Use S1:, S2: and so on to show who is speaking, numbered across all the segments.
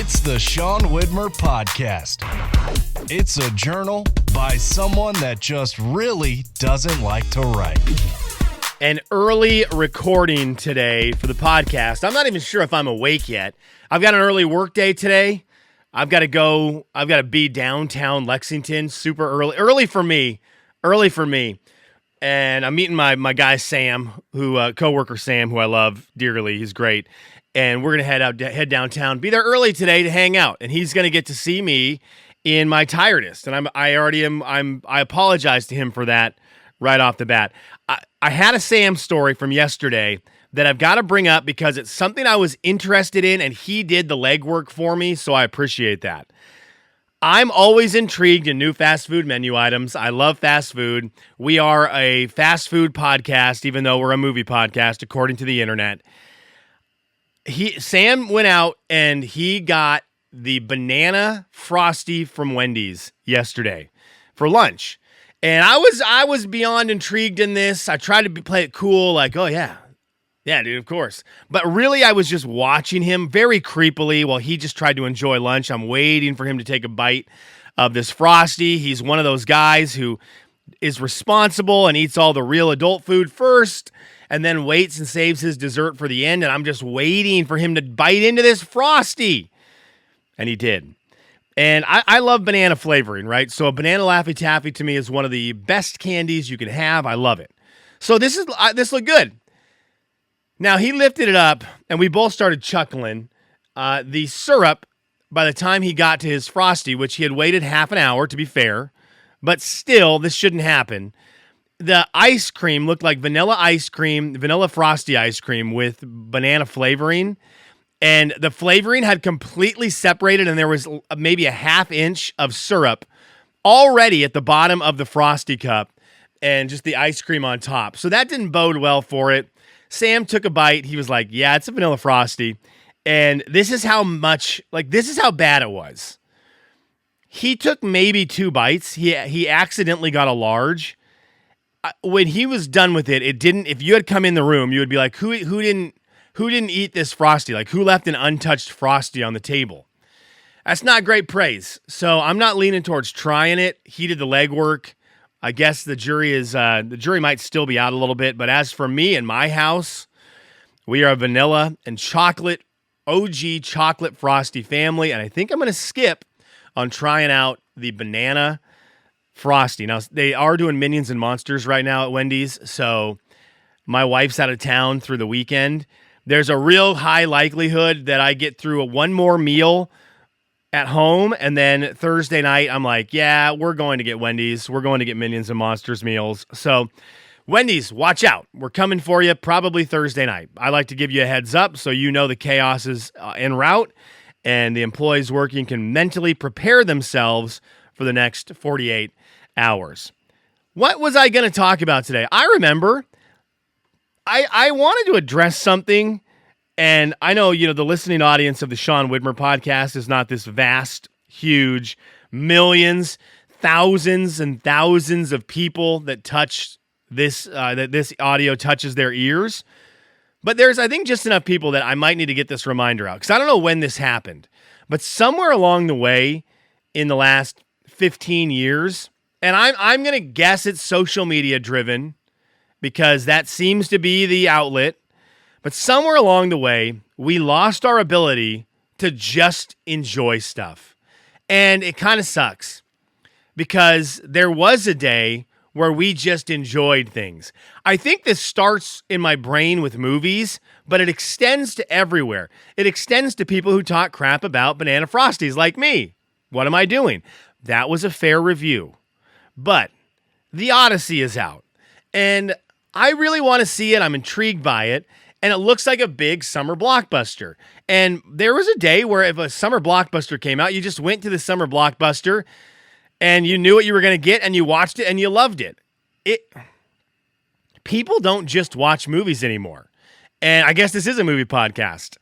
S1: It's the Sean Widmer Podcast. It's a journal by someone that just really doesn't like to write.
S2: An early recording today for the podcast. I'm not even sure if I'm awake yet. I've got an early work day today. I've got to be downtown Lexington super early. Early for me. And I'm meeting my guy Sam, coworker Sam, who I love dearly. He's great. And we're going to head downtown, be there early today to hang out. And he's going to get to see me in my tiredest. And I apologize to him for that right off the bat. I had a Sam story from yesterday that I've got to bring up because it's something I was interested in and he did the legwork for me, so I appreciate that. I'm always intrigued in new fast food menu items. I love fast food. We are a fast food podcast, even though we're a movie podcast, according to the internet. Sam went out and he got the Banana Frosty from Wendy's yesterday for lunch. And I was beyond intrigued in this. I tried to play it cool, like, oh, yeah. Yeah, dude, of course. But really, I was just watching him very creepily while he just tried to enjoy lunch. I'm waiting for him to take a bite of this Frosty. He's one of those guys who is responsible and eats all the real adult food first and then waits and saves his dessert for the end. And I'm just waiting for him to bite into this Frosty. And he did. And I love banana flavoring, right? So a banana Laffy Taffy to me is one of the best candies you can have. I love it. So this looked good. Now, he lifted it up, and we both started chuckling. The syrup, by the time he got to his Frosty, which he had waited half an hour, to be fair, but still, this shouldn't happen. The ice cream looked like vanilla ice cream, vanilla Frosty ice cream with banana flavoring. And the flavoring had completely separated, and there was maybe a half inch of syrup already at the bottom of the Frosty cup and just the ice cream on top. So that didn't bode well for it. Sam took a bite. He was like, yeah, it's a vanilla Frosty. And this is how bad it was. He took maybe 2 bites. He accidentally got a large. When he was done with it, if you had come in the room, you would be like, who didn't eat this Frosty? Like, who left an untouched Frosty on the table? That's not great praise. So I'm not leaning towards trying it. He did the legwork. I guess the jury might still be out a little bit. But as for me and my house, we are a vanilla and chocolate, OG chocolate Frosty family. And I think I'm going to skip on trying out the banana Frosty. Now, they are doing Minions and Monsters right now at Wendy's. So my wife's out of town through the weekend. There's a real high likelihood that I get through one more meal at home, and then Thursday night, I'm like, yeah, we're going to get Wendy's. We're going to get Minions and Monsters meals. So, Wendy's, watch out. We're coming for you probably Thursday night. I like to give you a heads up so you know the chaos is en route, and the employees working can mentally prepare themselves for the next 48 hours. What was I going to talk about today? I remember I wanted to address something, and I know, the listening audience of the Sean Widmer Podcast is not this vast, huge, millions, thousands and thousands of people that touch this, that this audio touches their ears. But there's, I think, just enough people that I might need to get this reminder out, because I don't know when this happened, but somewhere along the way in the last 15 years, and I'm going to guess it's social media driven, because that seems to be the outlet. But somewhere along the way, we lost our ability to just enjoy stuff. And it kind of sucks, because there was a day where we just enjoyed things. I think this starts in my brain with movies, but it extends to everywhere. It extends to people who talk crap about Banana Frosties like me. What am I doing? That was a fair review. But The Odyssey is out, and I really want to see it. I'm intrigued by it. And it looks like a big summer blockbuster. And there was a day where if a summer blockbuster came out, you just went to the summer blockbuster and you knew what you were going to get and you watched it and you loved it. People don't just watch movies anymore. And I guess this is a movie podcast.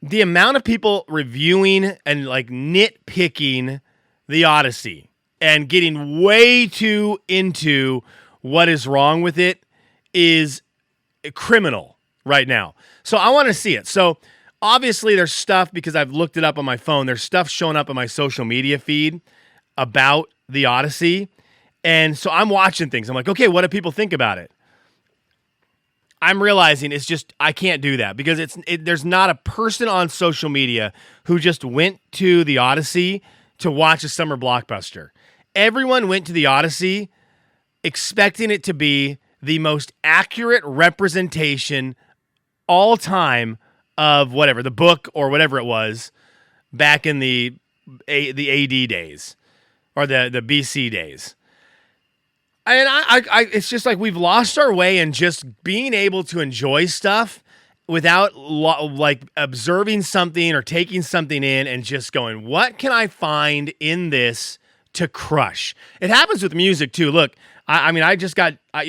S2: The amount of people reviewing and like nitpicking The Odyssey and getting way too into what is wrong with it is criminal right now. So I want to see it. So obviously there's stuff, because I've looked it up on my phone, there's stuff showing up on my social media feed about the Odyssey. And so I'm watching things. I'm like, okay, what do people think about it? I'm realizing it's just, I can't do that because there's not a person on social media who just went to the Odyssey to watch a summer blockbuster. Everyone went to the Odyssey expecting it to be the most accurate representation all time of whatever, the book or whatever it was back in the AD days or the BC days. And I it's just like we've lost our way in just being able to enjoy stuff without like observing something or taking something in and just going, what can I find in this to crush? It happens with music too. Look, I mean, I just got, I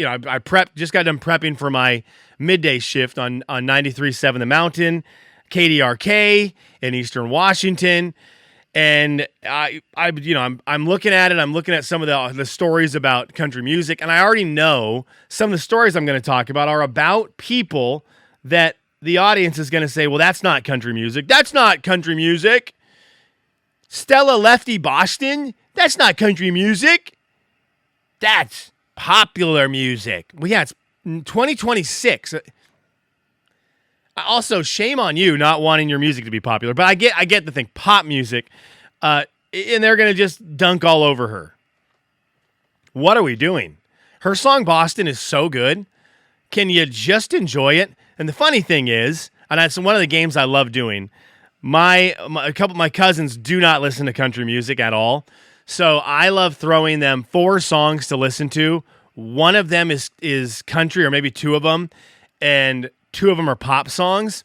S2: just got done prepping for my midday shift on 93.7 The Mountain, KDRK in Eastern Washington. And I'm looking at it. I'm looking at some of the stories about country music, and I already know some of the stories I'm going to talk about are about people that the audience is going to say, well, that's not country music. That's not country music. Stella Lefty Boston, that's not country music. That's popular music. Well, yeah, it's 2026. Also, shame on you not wanting your music to be popular. But I get the thing, pop music, and they're going to just dunk all over her. What are we doing? Her song Boston is so good. Can you just enjoy it? And the funny thing is, and that's one of the games I love doing, a couple of my cousins do not listen to country music at all. So I love throwing them 4 songs to listen to. One of them is country, or maybe 2 of them, and 2 of them are pop songs.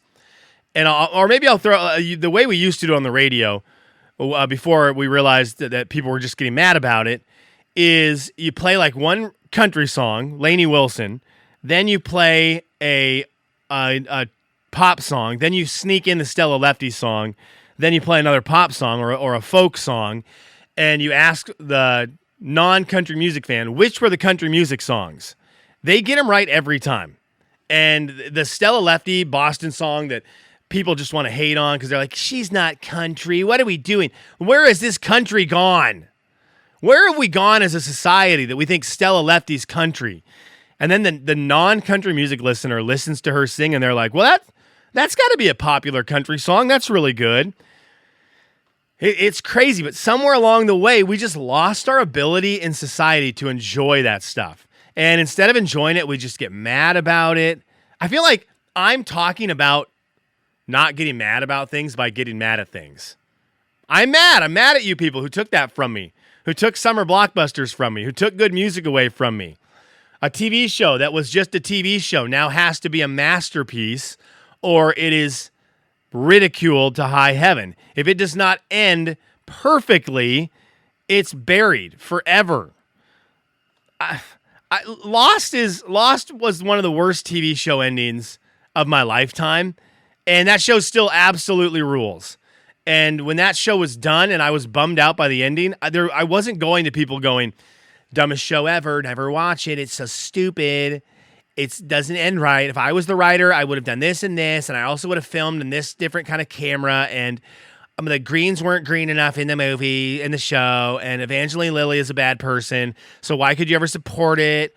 S2: And maybe I'll throw the way we used to do on the radio before we realized that people were just getting mad about it. Is you play like one country song, Lainey Wilson, then you play a pop song, then you sneak in the Stella Lefty song, then you play another pop song or a folk song. And you ask the non-country music fan, which were the country music songs? They get them right every time. And the Stella Lefty Boston song that people just want to hate on because they're like, she's not country. What are we doing? Where is this country gone? Where have we gone as a society that we think Stella Lefty's country? And then the non-country music listener listens to her sing and they're like, well, that's got to be a popular country song. That's really good. It's crazy, but somewhere along the way, we just lost our ability in society to enjoy that stuff. And instead of enjoying it, we just get mad about it. I feel like I'm talking about not getting mad about things by getting mad at things. I'm mad. I'm mad at you people who took that from me, who took summer blockbusters from me, who took good music away from me. A TV show that was just a TV show now has to be a masterpiece, or it is ridiculed to high heaven. If it does not end perfectly, it's buried forever. Lost was one of the worst TV show endings of my lifetime, and that show still absolutely rules. And when that show was done and I was bummed out by the ending, I wasn't going to people going, dumbest show ever, never watch it, it's so stupid. It doesn't end right. If I was the writer, I would have done this and this, and I also would have filmed in this different kind of camera, and the greens weren't green enough in the movie, in the show, and Evangeline Lilly is a bad person, so why could you ever support it?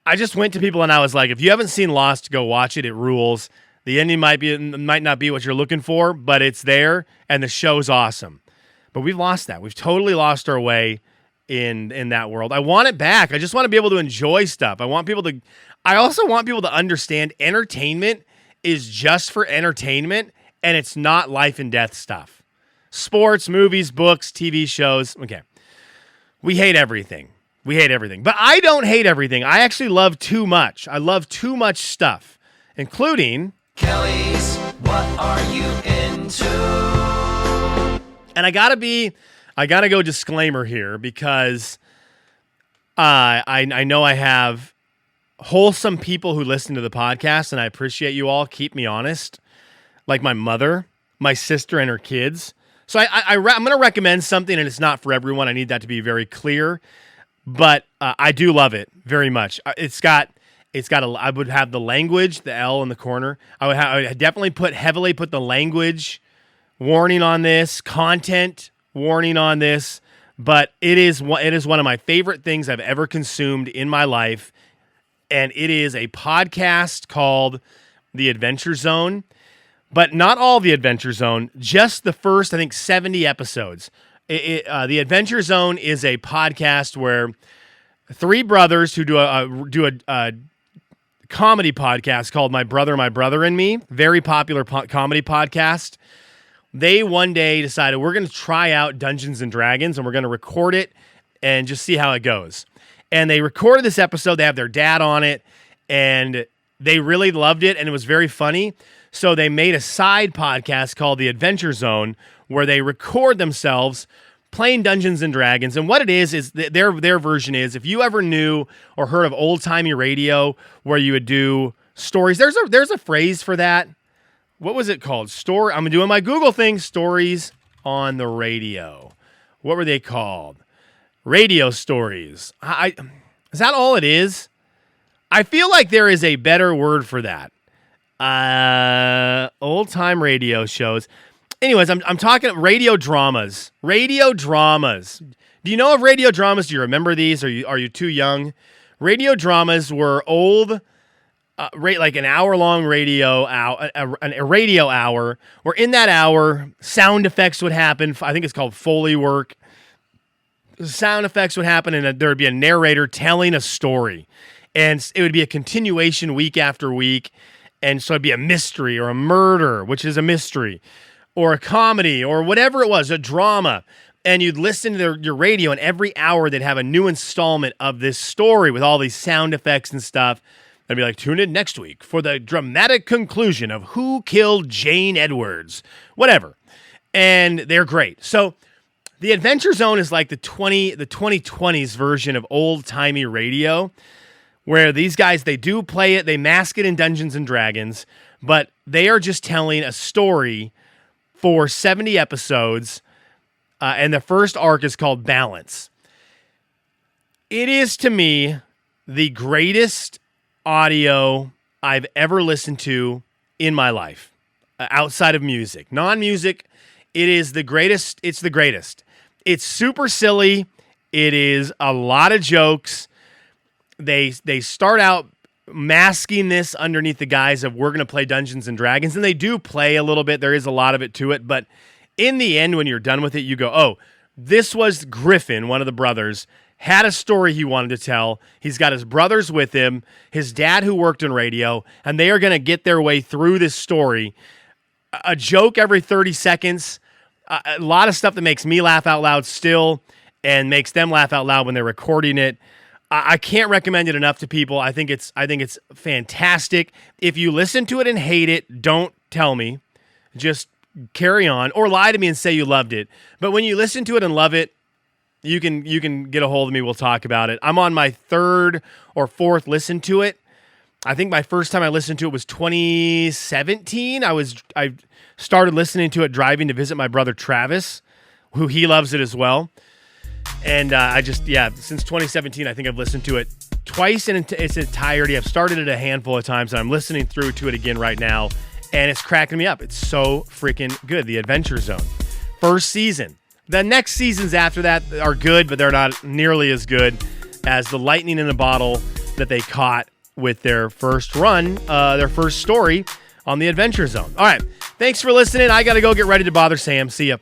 S2: I just went to people and I was like, if you haven't seen Lost, go watch it. It rules. The ending might not be what you're looking for, but it's there, and the show's awesome. But we've lost that. We've totally lost our way in that world. I want it back. I just want to be able to enjoy stuff. I also want people to understand entertainment is just for entertainment, and it's not life and death stuff. Sports, movies, books, TV shows. Okay. We hate everything. But I don't hate everything. I actually love too much. I love too much stuff, including
S3: Kelly's What Are You Into?
S2: And I gotta go disclaimer here because I know I have wholesome people who listen to the podcast, and I appreciate you all. Keep me honest, like my mother, my sister, and her kids. So I'm going to recommend something, and it's not for everyone. I need that to be very clear, but I do love it very much. It's got I would have the language, the L in the corner. I would definitely heavily put the language warning on this, content warning on this, but it is one of my favorite things I've ever consumed in my life, and it is a podcast called The Adventure Zone, but not all The Adventure Zone, just the first, I think, 70 episodes. The Adventure Zone is a podcast where three brothers who do a comedy podcast called My Brother and Me, very popular comedy podcast. They one day decided we're going to try out Dungeons and Dragons and we're going to record it and just see how it goes. And they recorded this episode. They have their dad on it and they really loved it and it was very funny. So they made a side podcast called The Adventure Zone where they record themselves playing Dungeons and Dragons. And what it is their version is, if you ever knew or heard of old-timey radio where you would do stories, there's a phrase for that. What was it called? I'm doing my Google thing, stories on the radio. What were they called? Radio stories. Is that all it is? I feel like there is a better word for that. Old-time radio shows. Anyways, I'm talking radio dramas. Radio dramas. Do you know of radio dramas? Do you remember these? Are you too young? Radio dramas were old, like an hour-long radio hour, a radio hour, where in that hour, sound effects would happen. I think it's called Foley work. Sound effects would happen, and there would be a narrator telling a story. And it would be a continuation week after week. And so it'd be a mystery or a murder, which is a mystery, or a comedy, or whatever it was, a drama. And you'd listen to your radio, and every hour they'd have a new installment of this story with all these sound effects and stuff. I'd be like, tune in next week for the dramatic conclusion of Who Killed Jane Edwards, whatever. And they're great. So the Adventure Zone is like the 2020s version of old-timey radio, where these guys, they do play it, they mask it in Dungeons and Dragons, but they are just telling a story for 70 episodes, and the first arc is called Balance. It is, to me, the greatest audio I've ever listened to in my life, outside of music. Non-music, it is the greatest. It's the greatest. It's super silly. It is a lot of jokes. They start out masking this underneath the guise of we're going to play Dungeons and Dragons, and they do play a little bit. There is a lot of it to it, but in the end, when you're done with it, you go, oh, this was Griffin, one of the brothers, had a story he wanted to tell. He's got his brothers with him, his dad who worked in radio, and they are going to get their way through this story. A joke every 30 seconds, a lot of stuff that makes me laugh out loud still and makes them laugh out loud when they're recording it. I can't recommend it enough to people. I think it's fantastic. If you listen to it and hate it, don't tell me. Just carry on, or lie to me and say you loved it. But when you listen to it and love it, you can get a hold of me. We'll talk about it. I'm on my third or fourth listen to it. I think my first time I listened to it was 2017. I started listening to it driving to visit my brother Travis, who he loves it as well. And since 2017, I think I've listened to it twice in its entirety. I've started it a handful of times, and I'm listening through to it again right now, and it's cracking me up. It's so freaking good. The Adventure Zone. First season. The next seasons after that are good, but they're not nearly as good as the lightning in a bottle that they caught with their first run, their first story on The Adventure Zone. All right. Thanks for listening. I got to go get ready to bother Sam. See ya.